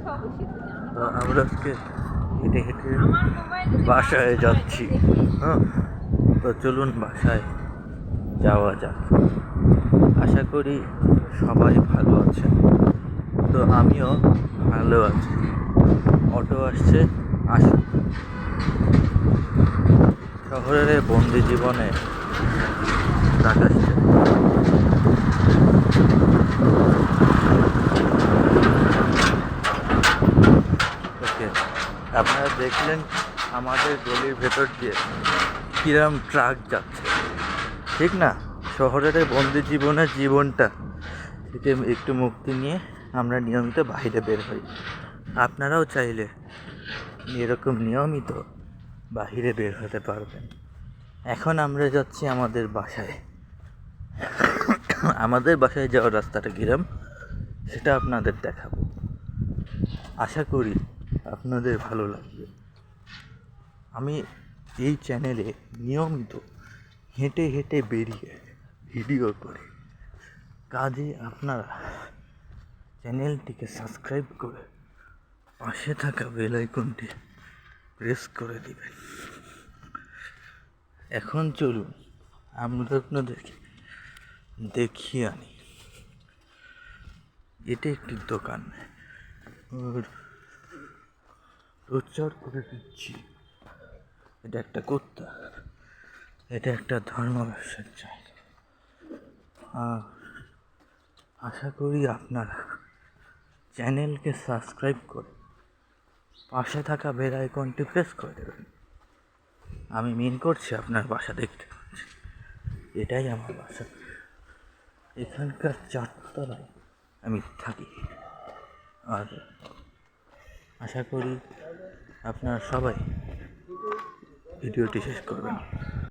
তো আমরা আজকে হেঁটে হেঁটে বাসায় যাচ্ছি। হ্যাঁ, তো চলুন বাসায় যাওয়া যাক। আশা করি সবাই ভালো আছে। তো আমিও ভালো আছি। অটো আসছে, আসুন। শহরের বন্দি জীবনে ডাক আসছে। ওকে, আপনারা দেখলেন আমাদের গলির ভেতর দিয়ে কিরম ট্রাক যাচ্ছে, ঠিক না? শহরের বন্দি জীবনটা থেকে একটু মুক্তি নিয়ে আমরা নিয়মিত বাইরে বের হই। আপনারাও চাইলে এরকম নিয়মিত বাহিরে বের হতে পারবেন। এখন আমরা যাচ্ছি আমাদের বাসায়। আমাদের বাসায় যাওয়ার রাস্তাটা কিরম সেটা আপনাদের দেখাবো। আশা করি আপনাদের ভালো লাগবে। আমি এই চ্যানেলে নিয়মিত হেঁটে হেঁটে বেরিয়ে ভিডিও করি। কাজে আপনারা চ্যানেলটিকে সাবস্ক্রাইব করে পাশে থাকা বেল আইকনটি প্রেস করে দিবেন। এখন চলুন আমরা আপনাদেরকে দেখিয়ে আনি। এটা একটি দোকান, প্রচার করে দিচ্ছি। এটা একটা কুত্তা, এটা একটা ধর্ম ব্যবসার জায়গা। আশা করি আপনারা চ্যানেলকে সাবস্ক্রাইব করে পাশে থাকা বেল আইকনটি প্রেস করে দেবেন। আমি মিন করছি, আপনার বাসা দেখতে পাচ্ছি। এটাই আমার বাসা। এখানকার 4 তলায় আমি থাকি। আর আশা করি আপনারা সবাই ভিডিওটি শেষ করবেন।